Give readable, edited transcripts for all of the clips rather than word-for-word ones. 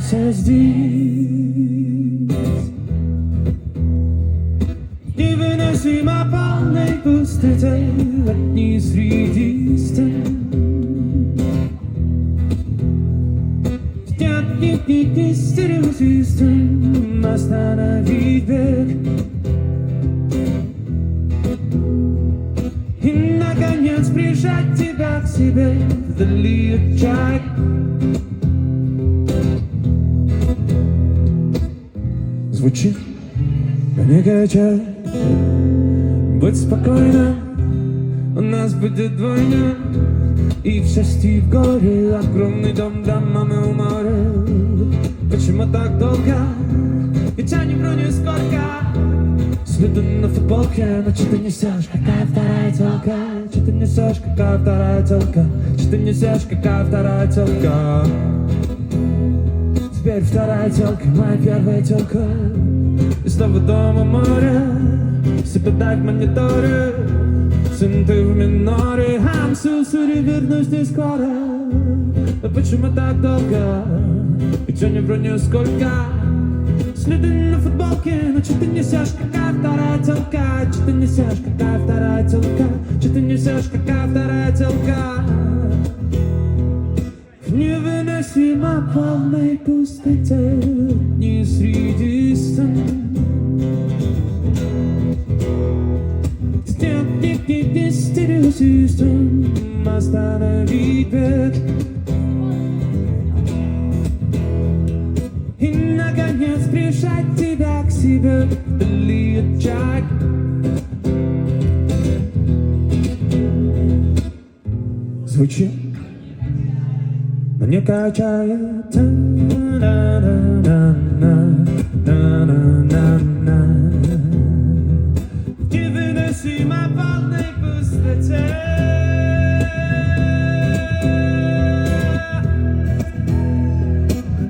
останься здесь. В невыносимо полной пустоте, одни среди стен. Дневники стереосистем, остановить бег. И, наконец, прижать тебя к себе вдали от чаек. Звучит, но не качай. Будь спокойна, у нас будет двойня. И в счастье, и в горе, огромный дом для мамы у моря. Почему так долго? Ведь я не вру нисколько. Следы на футболке, но что ты несешь, какая вторая телка? Что ты несешь, какая вторая телка? Что ты несешь, какая вторая телка? Теперь вторая телка, моя первая телка. И снова дома море, себе дай в мониторе. Сын, ты в миноре, I'm so sorry, вернусь не скоро. Но почему так долго? Ведь я не вру нисколько. Следы на футболке, но что ты несешь, какая вторая телка? Что ты несешь, какая вторая телка? Что ты несешь, какая вторая телка? В невыносимо полной пустоте, не среди стен. Дневники стереосистем, остановить бег. И, наконец, прижать тебя к себе вдали от чаек. Звучит, но не качает. В невыносимо полной пустоте.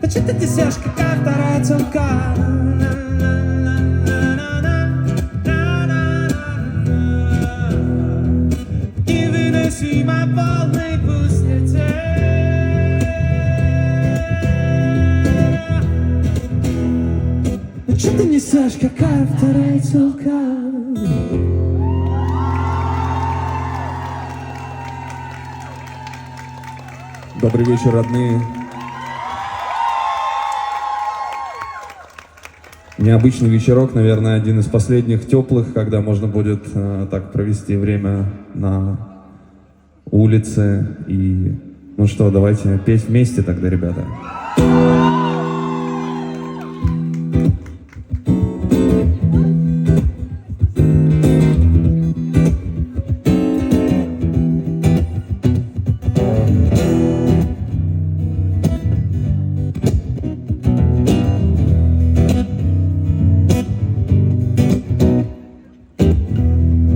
Да что ты несешь, какая вторая телка? В невыносимо полной пустоте. Да что ты несешь, какая вторая телка? Добрый вечер, родные. Необычный вечерок, наверное, один из последних теплых, когда можно будет так провести время на улице. И, ну что, давайте петь вместе тогда, ребята.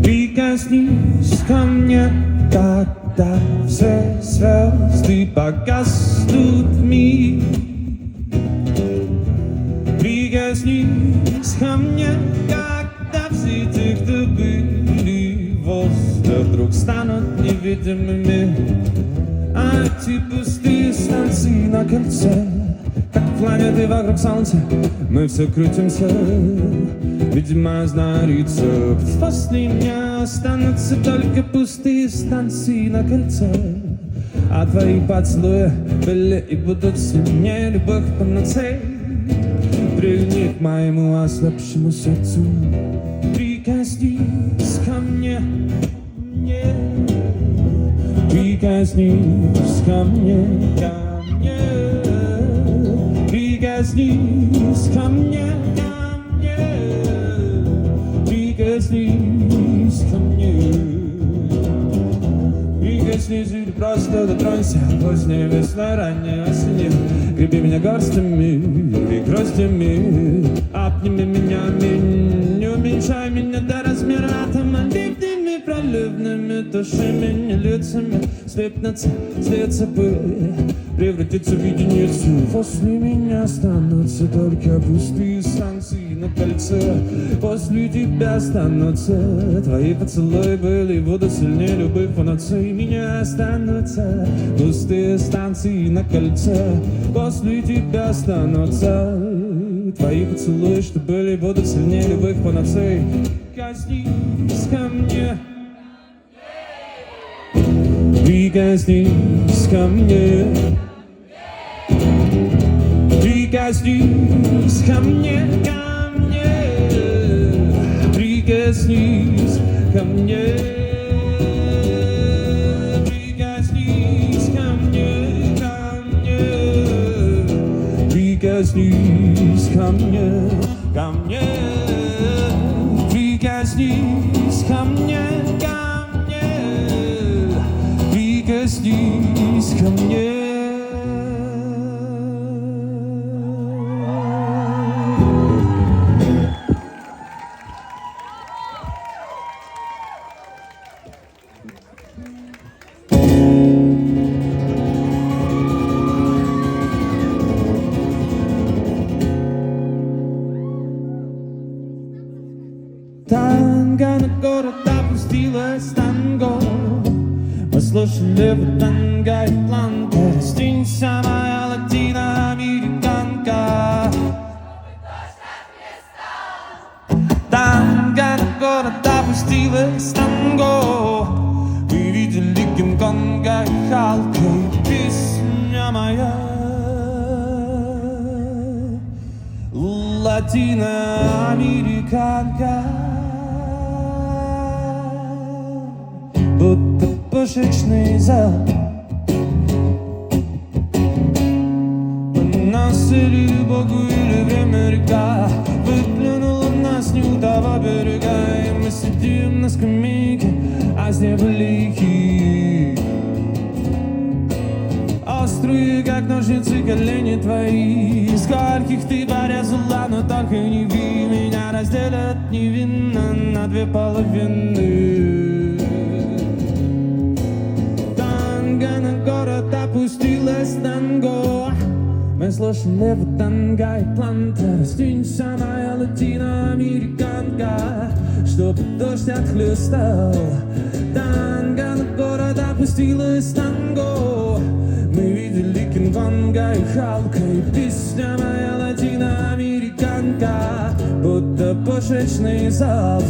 Прикоснись ко мне, когда все звезды погаснут в миг. Прикоснись ко мне, когда все те, кто были возле, вдруг станут невидимыми. А эти пустые станции на кольце, как планеты вокруг солнца, мы все крутимся. Видимо, знаю рецепт. После меня останутся только пустые станции на кольце. А твои поцелуи были и будут сильнее любых панацей. Прильни к моему ослабшему сердцу. Прикоснись ко мне, прикоснись ко мне, прикоснись ко мне. Прикоснись ко мне, прикоснись или просто дотронься. Поздней весной, ранней осенью греби меня горстями или гроздями. Обними меня, не уменьшай меня до размера атома. Липкими проливными, туши меня лицами. Слипнется, слиться пыль, превратится в единицу. После меня останутся только пустые станции на кольце. После тебя останутся твои поцелуи, были будут сильнее любых панацей. Меня останутся пустые станции на кольце. После тебя останутся твои поцелуи, что были будут сильнее любых панацей. Прикоснись ко мне, прикоснись ко мне, прикоснись ко мне, прикоснись ко мне, прикоснись ко мне, прикоснись ко мне, прикоснись ко мне, прикоснись ко мне. Танго на город опустилась, танго. Мы слушали в танго и планта. Растинься, моя латиноамериканка. Танго на город опустилась, танго. Мы видели Кинг-Конга и Халка. И песня моя латиноамериканка. Будто пушечный зал. Нас или Богу, или время река выплюнула нас не у того берега. И мы сидим на скамейке, а с неба лихи. Острые, как ножницы, колени твои. Скольких ты порезала, но только не ви. Меня разделят невинно на две половины. Город опустилась, танго. Мы слушали в танго и планта. Растинься, моя латиноамериканка, чтобы дождь отхлестал. Танго на город опустилась, танго. Мы видели Кинг-Конга и Халка. И песня моя латиноамериканка, будто пушечный залп.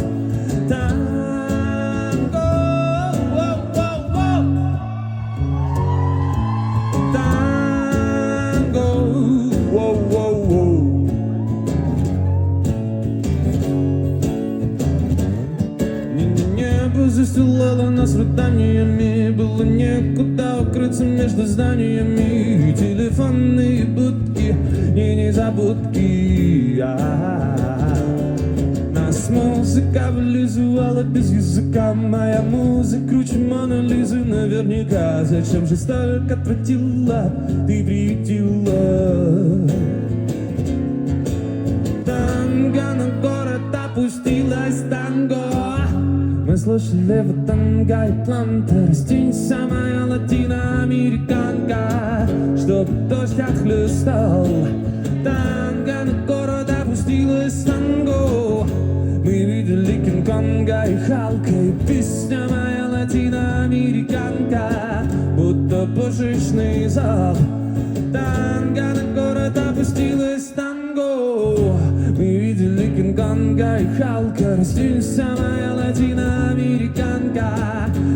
Застилала нас рыданиями. Было некуда укрыться между зданиями. Телефонные будки, не незабудки. Нас музыка вылизывала без языка. Моя музыка круче Моны Лизы наверняка. Зачем же столько отвратила, ты приютила? Танго на город опустилась, танго. Мы слушали в танго и планта. Растинься, моя латиноамериканка, чтоб дождь отхлестал. Танго на город опустилась, танго. Мы видели Кинг-Конга и Халка. И песня моя латиноамериканка, будто пушечный залп. Танго на город опустилась, танго. Мы видели Кинг-Конга и Халка. Растинься, моя латиноамериканка,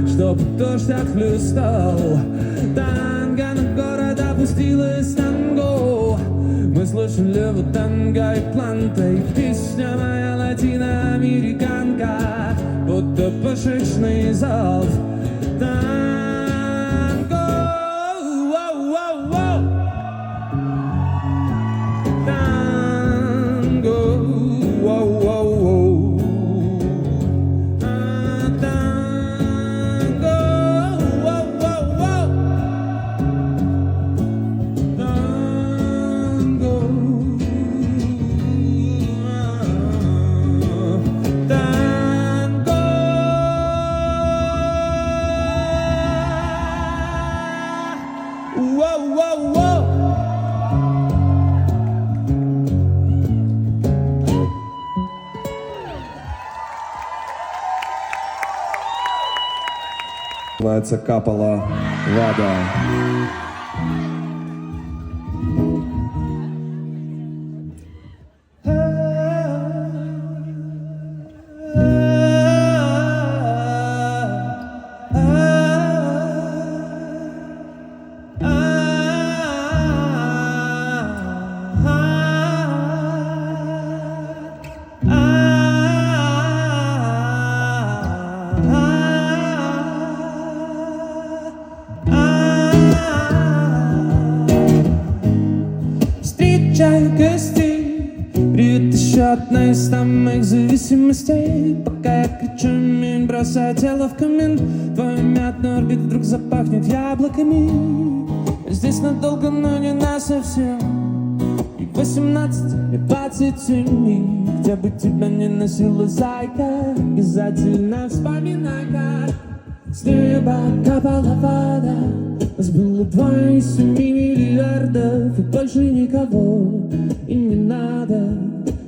чтоб дождь отхлестал. Танго на город опустилась, танго. Мы слушали в танго и планта. И песня моя латиноамериканка, будто пушечный залп. называется «Капала вода». Встречаю гостей, привет еще одна из самых зависимостей. Пока я кричу мин, бросаю тело в камин, твой мятный орбит вдруг запахнет яблоками. Здесь надолго, но не насовсем. И 18, и 27, и где бы тебя не носила зайка, обязательно вспоминай, как с неба капала вода. Нас было 2,7 миллиардов, и больше никого и не надо.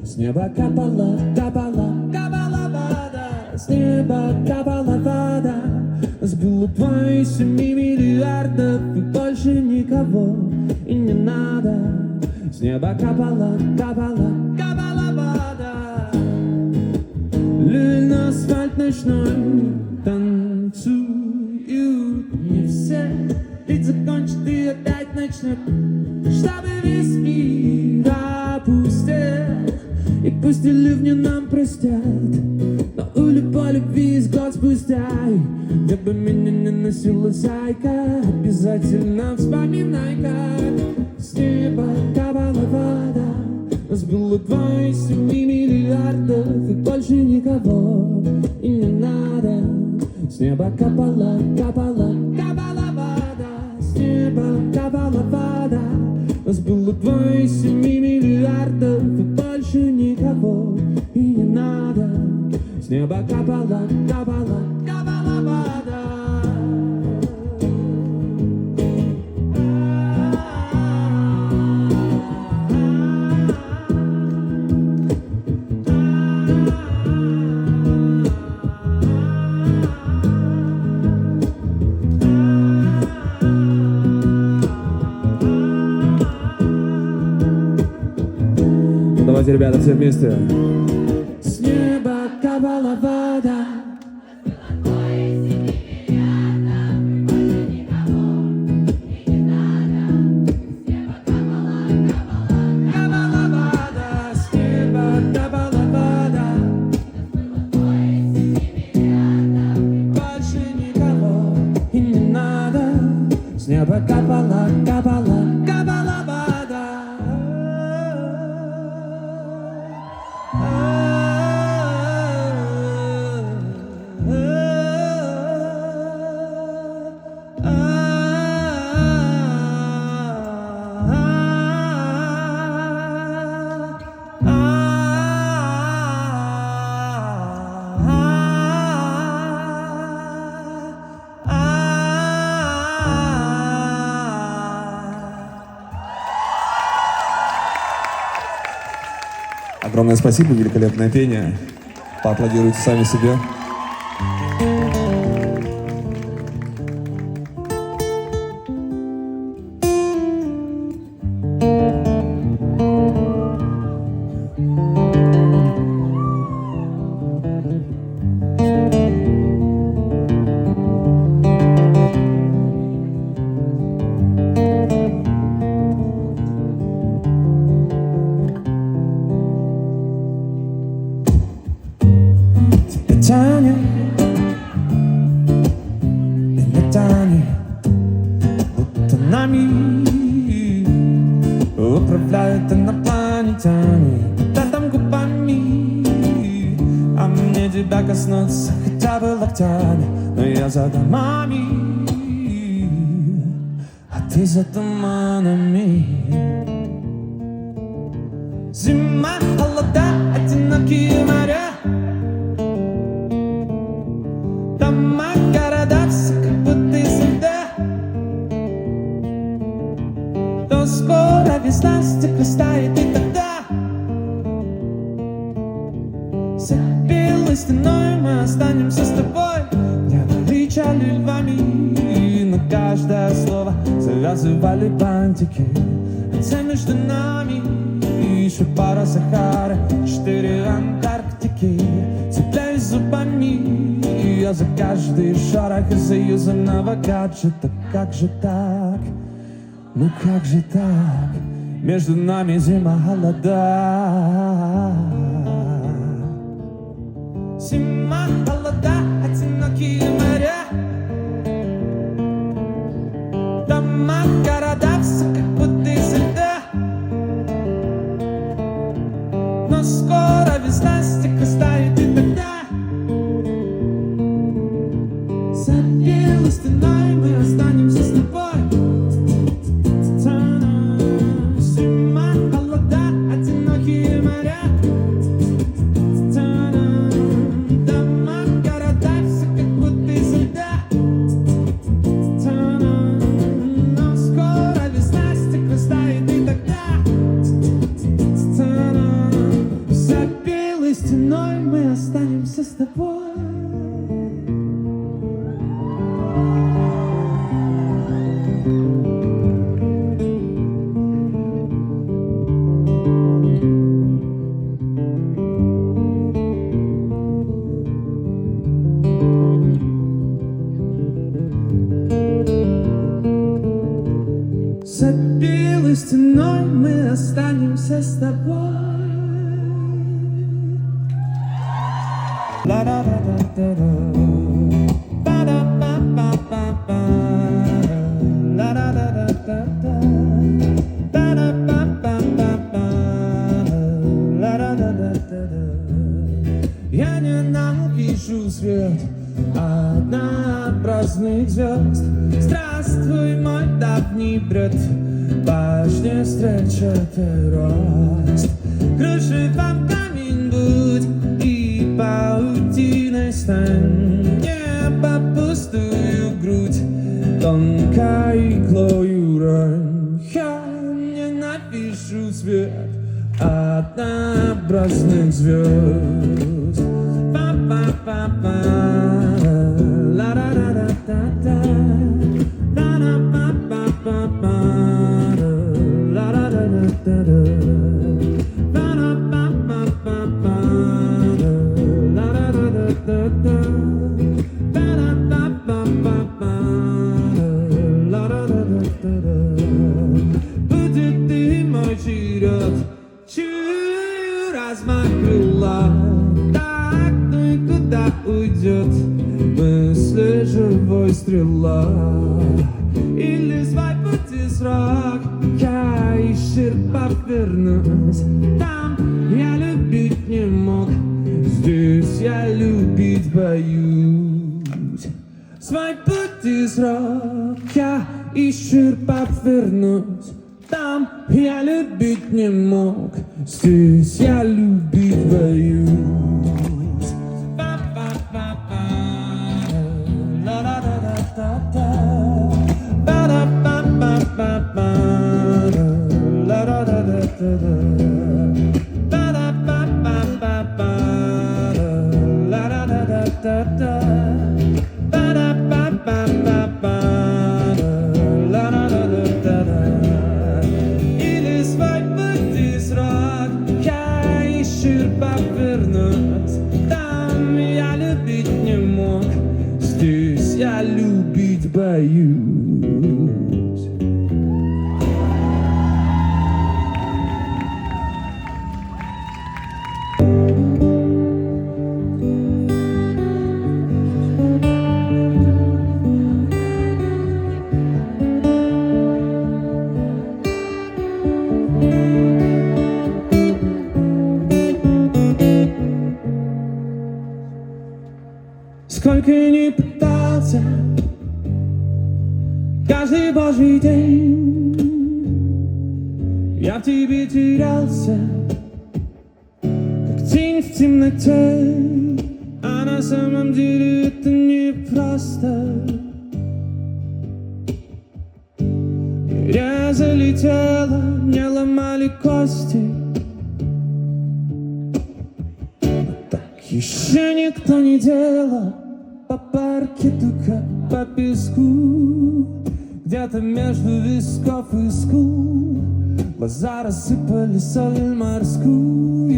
С неба капала, капала, капала вода. С неба капала вода. Нас было 2,7 миллиардов, и больше никого и не надо. С неба капала, капала, капала вода. Люди на асфальт ночной танцуют, не все. Ведь закончит и опять начнет, чтобы весь мир опустел. И пусть и ливни нам простят, но у любой любви есть год спустя. Где бы меня не носила зайка, обязательно вспоминай, как с неба капала вода. Нас было 2,7 миллиардов, и больше никого и не надо. С неба капала, капала, капала вода. С неба капала вода. Нас было 2,7 миллиардов, и больше никого и не надо. С неба капала, капала, капала вода. Давайте, ребята, все вместе. С неба капала вода. С неба капала, капала, капала вода. Огромное спасибо, великолепное пение. Поаплодируйте сами себе. Тянет, меня тянет, будто нами управляют инопланетяне. Да там губами, а мне тебя коснуться хотя бы локтями. Но я за домами, а ты за туманами. Зима, холода, одинокие моря. Дома, города, все как будто из льда. То скоро весна, стекло стает и тогда за белой стеной мы останемся с тобой. Я налича стали львами, и на каждое слово завязывали бантики. Хотя между нами еще пара Сахары, 4 Антарктики. Цепляюсь зубами я за каждый шорох заюзанного гаджета. Как же так? Ну как же так? Между нами зима холода. Зима холода, одинокие моря, дома, города, все как будто из льда. Но скоро весна, снег растает и тогда за белой стеной мы останемся с тобой. Зима, холода, одинокие моря, дома, города, все как будто из льда. Но скоро весна, снег растает и тогда за белой стеной мы останемся с тобой. За белой стеной мы останемся с тобой. Я ненавижу свет однообразных звезд. Здравствуй, мой давний бред, башня встречает рост. Кружевом камень будь и паутиной стань. Небо пустую грудь, тонкой иглою рань. Я ненавижу свет однообразных звезд. Па-па-па-па, ла-ра-ра-ра-та-та, ла-ра-па-па-па-па, ла-ра-ра-ра-та-та, ла-ра-па-па-па-па, ла-ра-ра-ра-та-та, ла-ра-па-па-па-па, ла-ра-ра-ра-та-та. Будет ты мой черед, чую размах крыла. Так, ну и куда уйдет мысли живой стрела? Или свой пути срок, я исчерпав вернусь. Там я любить не мог, здесь я любить боюсь. Свой пути срок, я исчерпав вернусь. Там я любить не мог, здесь я любить боюсь. Па-па-па-па, ла-ра-ра-ра-та-та, па-ра-па-па-па-па, ла-ра-ра-ра-та-та, па-ра-па-па-па-па, ла-ра-ра-ра-та-та, па-ра-па-па-па-па, ла-ра-ра-ра-та-та. Или свой пути срок, я исчерпав вернусь. Там я любить не мог, здесь я любить боюсь. Сколько ни пытался, каждый божий день я в тебе терялся, как тень в темноте. А на самом деле это не просто. Резали тело, мне ломали кости. Но так еще никто не делал по паркету, как по песку, где-то между висков и скул. Глаза рассыпали соль морскую.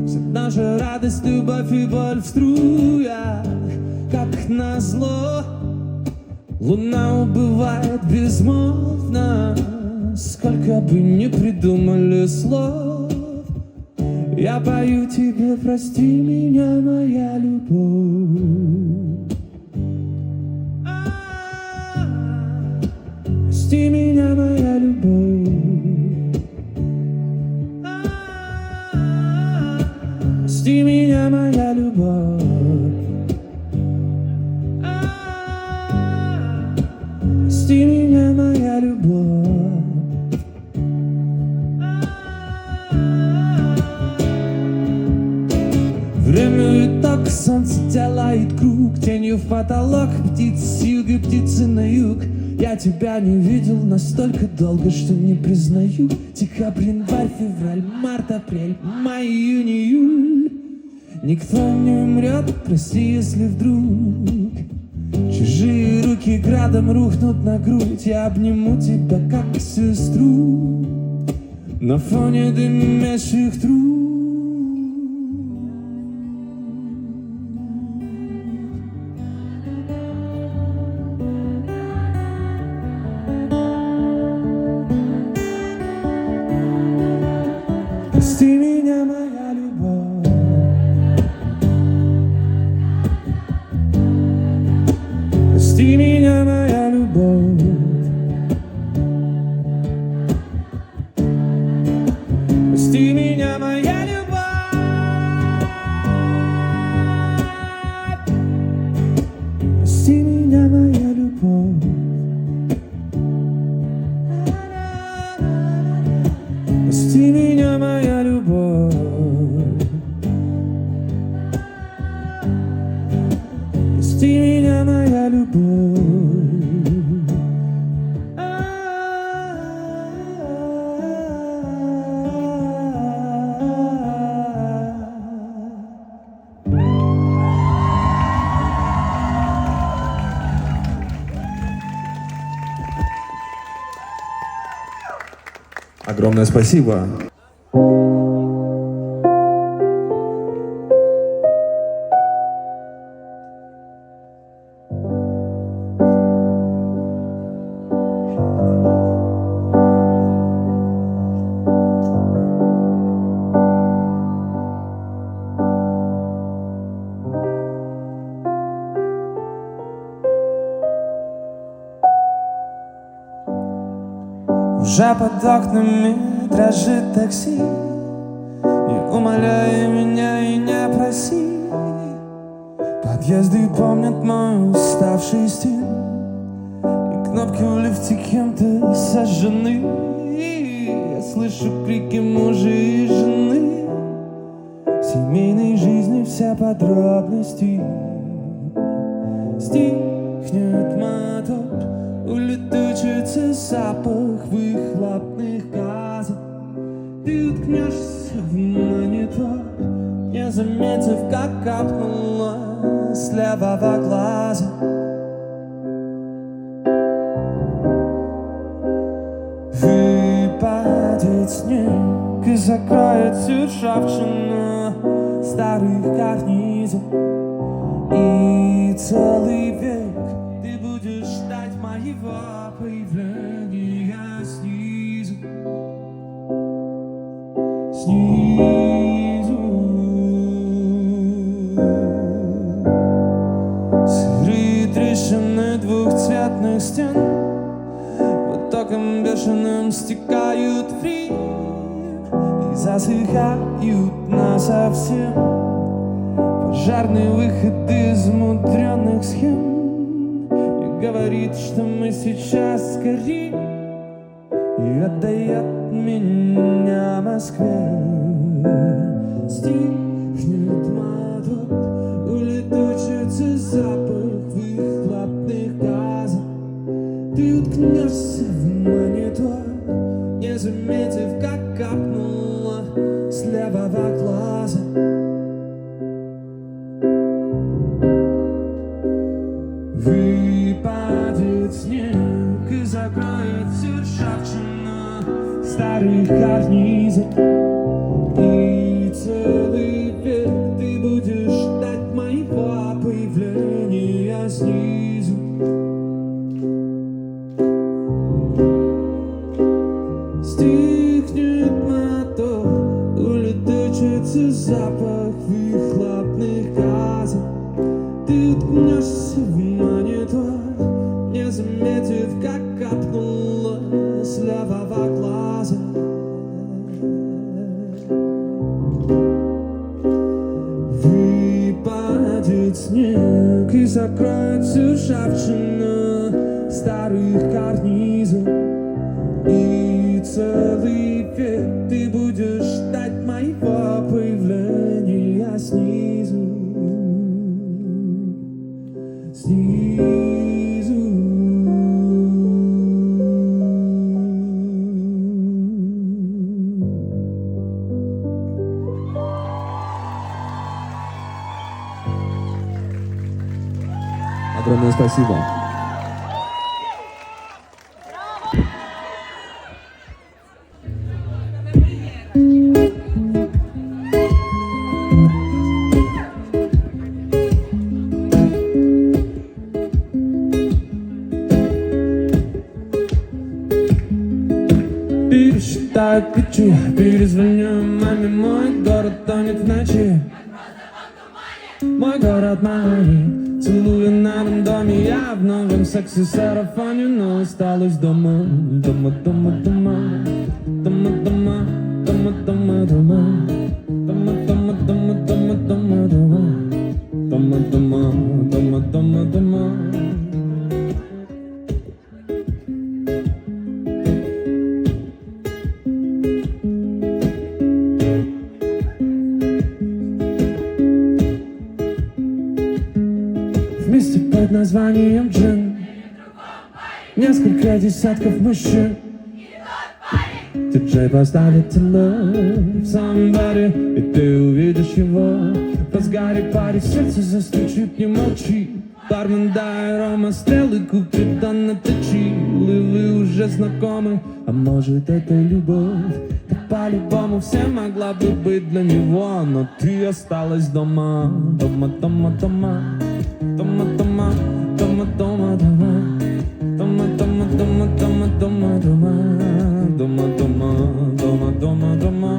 Вся наша радость, любовь и боль в струях. Как назло, луна убывает безмолвно. Сколько бы ни придумали слов, я пою тебе, прости меня, моя любовь. Прости меня, моя любовь. Прости меня, моя любовь. Прости меня, моя любовь. Время и так солнце делает круг, тенью в потолок, птицы с юга, птицы на юг. Я тебя не видел настолько долго, что не признаю. Декабрь, январь, февраль, март, апрель, май, июнь, июль. Никто не умрет, прости, если вдруг чужие руки градом рухнут на грудь. Я обниму тебя, как сестру, на фоне дымящих труб. Прости меня, моя любовь. Прости меня, моя любовь. Прости меня, моя любовь. Прости меня, моя любовь. Прости меня, моя любовь. Прости меня, моя любовь. Огромное спасибо. Уже под окнами дрожит такси. Не умоляй меня и не проси. Подъезды помнят мой уставший стиль, и кнопки в лифте кем-то сожжены. Я слышу крики мужа и жены, в семейной жизни все подробности. Стихнет мотор, улетучится запах выхлопных газов. Ты уткнешься в монитор, не заметив, как капнуло с левого глаза. Выпадет снег и закроет всю ржавчину старых карнизов. И целый век ты будешь ждать моего появления снизу. Снизу. Сырые трещины двухцветных стен потоком бешеным стекают в Рим и засыхают насовсем. Пожарный выход из мудренных схем и говорит, что мы сейчас горим, и отдает меня Москве. Стихнет мотор, улетучится запах выхлопных газов. Ты уткнешься в монитор, не заметив, как капнуло с левого глаза. Выпадет снег и закроет всю ржавчину старых карнизов. И целый век ты будешь ждать моего появления снизу. Стихнет мотор, улетучится запах выхлопных газов. Ты уткнешься в монитор, не заметив, как капнуло с левого глаза. Выпадет снег и закроет всю ржавчину старых карнизов. И целый век ты будешь ждать моего появления снизу. Снизу. Огромное спасибо. Пересчитаю ключи, перезвоню маме. Мой город тонет в ночи. Мой город манит, целую на этом доме. Я в новом секси-сарафане, но осталась дома. Дома, дома, дома. Дома, дома. Дома, дома, дома. Дома, дома, дома, дома, дома, дома. Дома, дома, дома, дома, дома. Вместе под названием джин, несколько десятков мужчин. Диджей поставит love somebody, и ты увидишь его. В разгаре пари сердце застучит, не молчи. Бармен, дай рома, стрелы купит, да наточил. И вы уже знакомы, а может это любовь? Ты по-любому все могла бы быть для него, но ты осталась дома. Дома, дома, дома. Дома, дома, дома, дома, дома. Дома, дома, дома, дома, дома, дома. Дома, дома, дома, дома, дома.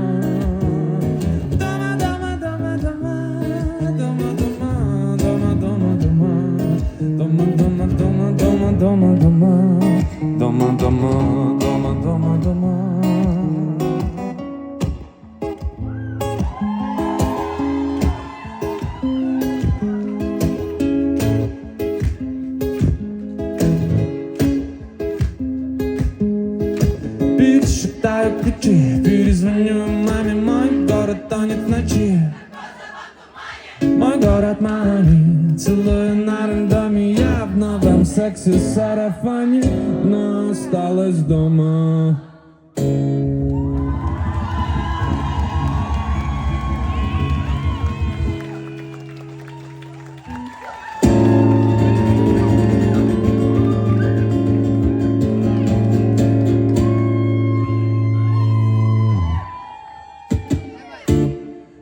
Дома, дома, дома, дома. Дома, дома, дома, дома, дома. Дома, дома, дома, дома, дома, дома. Дома, дома, дома, дома, дома. Пересчитаю ключи, перезвоню маме. Мой город тонет в ночи. Мой город манит, целую на рандоме. Я в новом секси-сарафане, но осталась дома.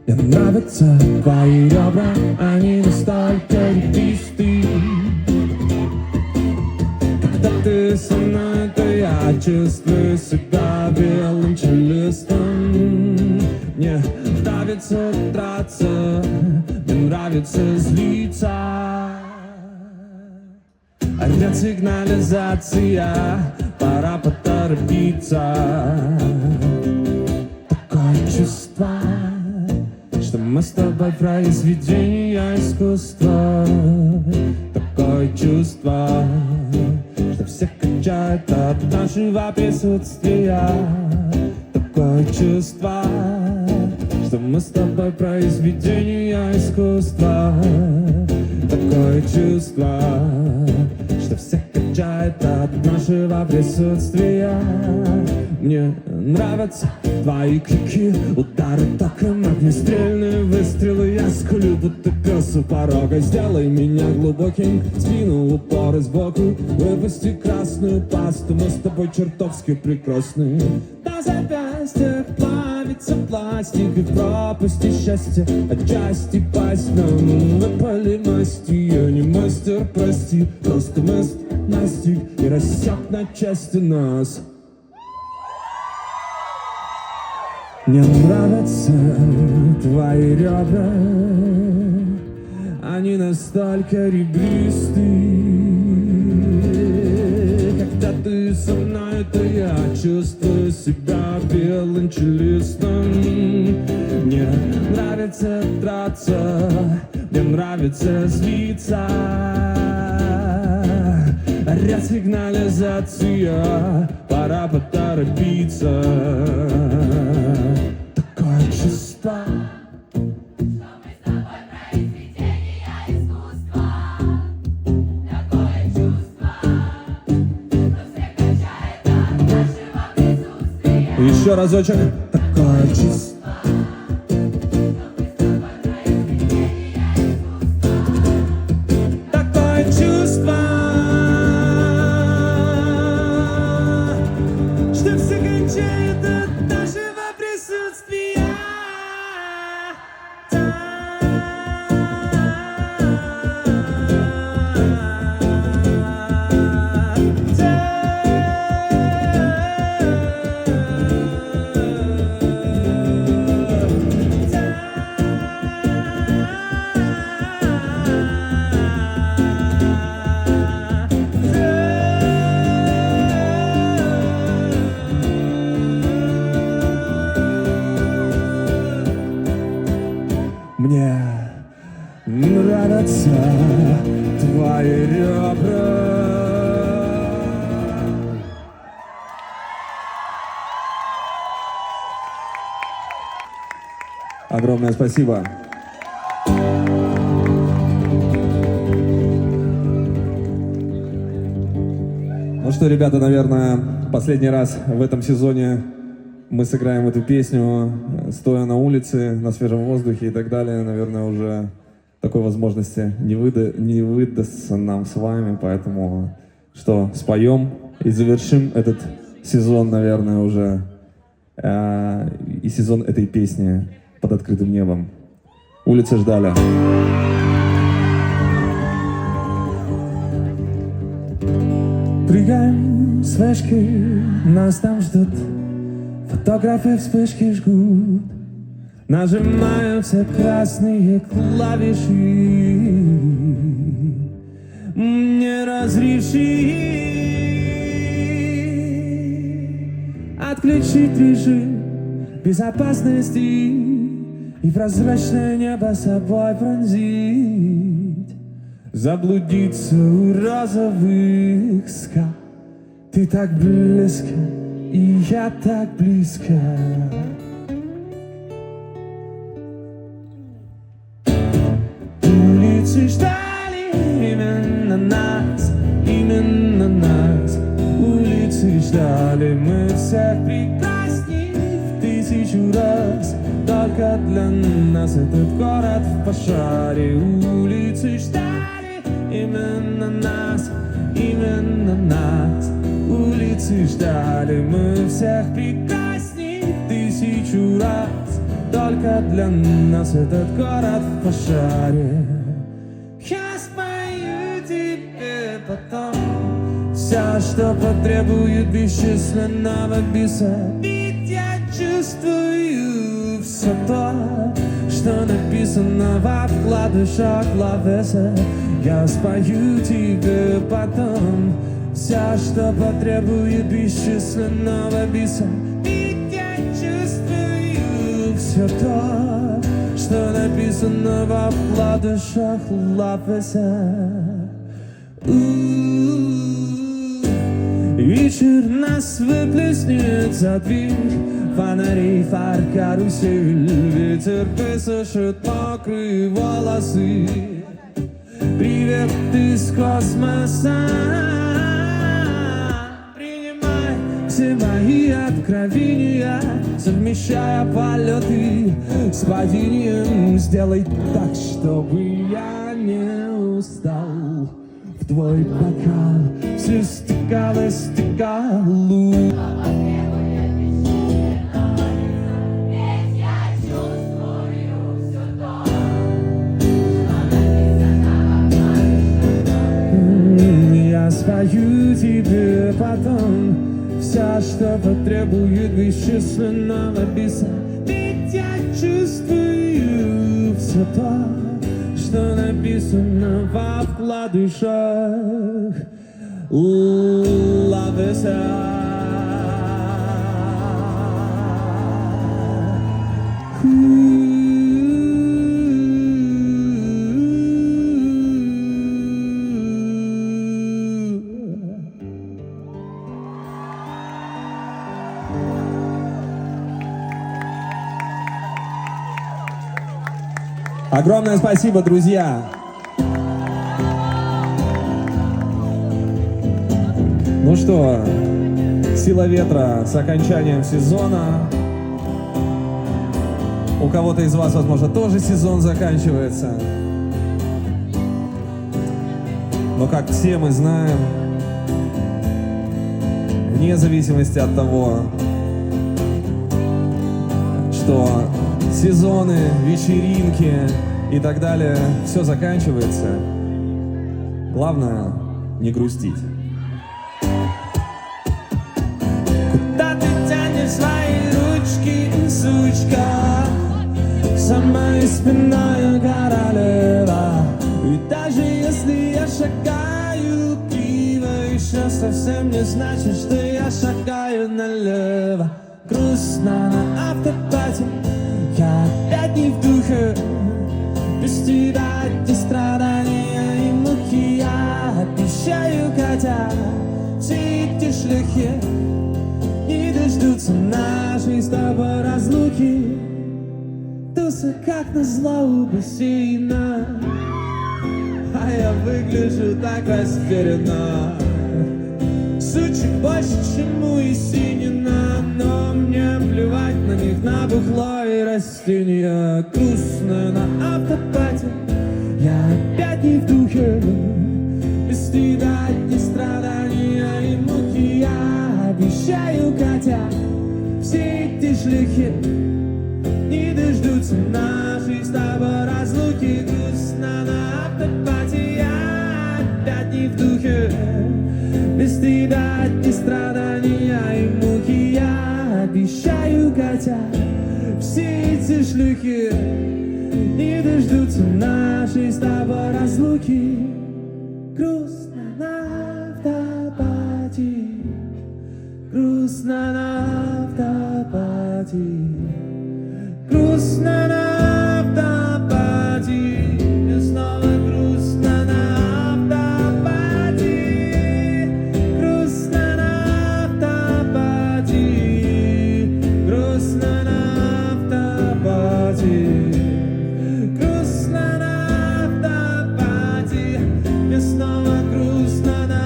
Мне нравятся твои ребра, они настолько ребристые. Когда ты со мной, то я чувствую себя виолончелистом. Мне нравится драться, мне нравится злиться. Орёт сигнализация, пора поторопиться. Такое чувство, что мы с тобой произведение искусства. Такое чувство, что всех качает от нашего присутствия. Такое чувство, что мы с тобой произведение искусства. Такое чувство, что всех качает от нашего присутствия. Мне нравятся твои крики, удары током, огнестрельные выстрелы. Я скулю, будто пес у порога. Сделай меня глубоким, спину упор и сбоку. Выпусти красную пасту, мы с тобой чертовски прекрасны. На запястьях плавится пластик, и в пропасти счастья отчасти пасть нам выпали масти. Я не мастер, прости, просто мост настиг и рассек на части нас. Мне нравятся твои ребра, они настолько ребристые. Когда ты со мной, то я чувствую себя виолончелистом. Мне нравится драться, мне нравится злиться. Ресигнализация, пора поторопиться. Такое чувство, что мы с тобой произведения искусства. Такое чувство, что всех качает от нашего присутствия. еще разочек. Такое чувство. Такое чувство, что все кончает от нашего присутствия. Мне нравятся твои ребра. Огромное спасибо. Ну что, ребята, наверное, последний раз в этом сезоне мы сыграем эту песню, стоя на улице, на свежем воздухе и так далее. Наверное, уже такой возможности не выдастся нам с вами, поэтому что, споем и завершим этот сезон, наверное, уже, и сезон этой песни под открытым небом. Улицы ждали. Прыгаем с вышки, нас там ждут. Фотографы вспышки жгут. Нажимаю все красные клавиши. Мне разреши отключить режим безопасности и прозрачное небо собой пронзить. Заблудиться у розовых скал. Ты так близко, и я так близко. Улицы ждали именно нас, именно нас. Улицы ждали, мы всех прекрасней в 1000 раз. Только для нас этот город в пожаре. Улицы ждали именно нас, именно нас. Улицы ждали, мы всех прекрасней в 1000 раз. Только для нас этот город в пожаре. Я спою тебе потом все, что потребует бесчисленного биса. Ведь я чувствую все то, что написано во вкладышах клавеса. Я спою тебе потом все, что потребует бесчисленного биса. Ведь я чувствую все то, что написано во вкладышах лапеса. Вечер нас выплеснет за дверь фонарей, фар, карусель. Ветер высушит мокрые волосы. Привет из космоса. Принимай все мои свои откровения, совмещая полеты с падением. Сделай так, чтобы я не устал. В твой бокал все стекалось, стекало. Потребует бесчисленного риза, ведь я чувствую все то, что написано в моей. Я спою тебе потом все, что потребует бесчисленного биса. Ведь я чувствую все то, что написано во вкладышах. Love is Огромное спасибо, друзья! Ну что, «Сила ветра» с окончанием сезона. У кого-то из вас, возможно, тоже сезон заканчивается. Но как все мы знаем, вне зависимости от того, что сезоны, вечеринки и так далее, все заканчивается. Главное не грустить. Куда ты тянешь свои ручки, сучка? Самая спинная королева. И даже если я шагаю криво, еще совсем не значит, что я шагаю налево. Грустно на автопате, я опять не в духе. Без тебя эти страдания и муки. Я обещаю, Катя, все эти шлюхи не дождутся нашей с тобой разлуки. Туса как назло у бассейна, а я выгляжу так растерянно. Сучек больше, чем у Есенина, но мне плевать на них, на бухло и растения. Грустно на автопате, я опять не в духе. Без тебя одни страдания и муки. Я обещаю, Катя, все эти шлюхи не дождутся нашей с тобой разлуки. Грустно на автопате, я опять не в духе. Без тебя одни страдания и муки. Я обещаю, Катя, все эти шлюхи не дождутся нашей с тобой разлуки. Грустно на автопате, грустно на автопате, грустно на автопате, и снова грустно на автопате, грустно на автопате, грустно на автопате, грустно на автопате, и снова грустно на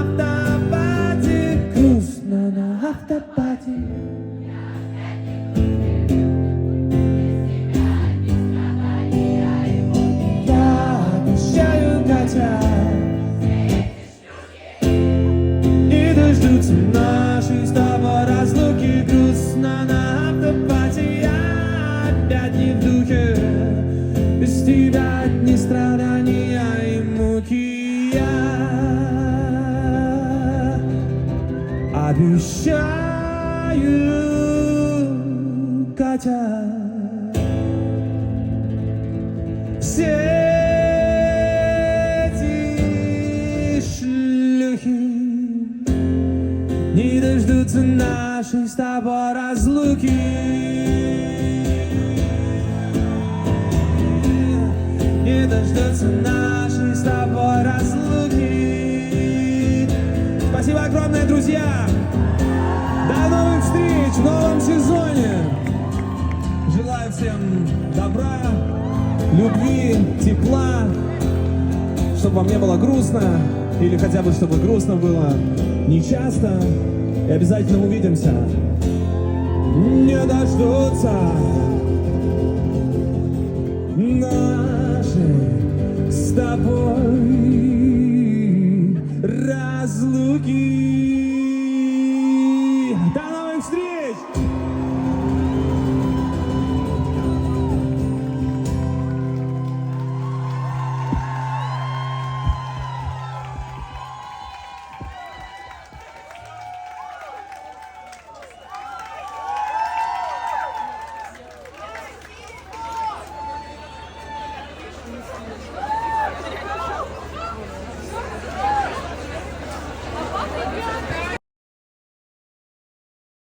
автопате, грустно на автопате. Не дождутся нашей с тобой разлуки. Грустно на автопате, я опять не в духе. Без тебя одни страдания и муки. Я обещаю, Катя, все не дождутся нашей с тобой разлуки. Не дождутся нашей с тобой разлуки. Спасибо огромное, друзья! До новых встреч в новом сезоне! Желаю всем добра, любви, тепла, чтобы вам не было грустно, или хотя бы чтобы грустно было не часто. И обязательно увидимся. Не дождутся нашей с тобой разлуки.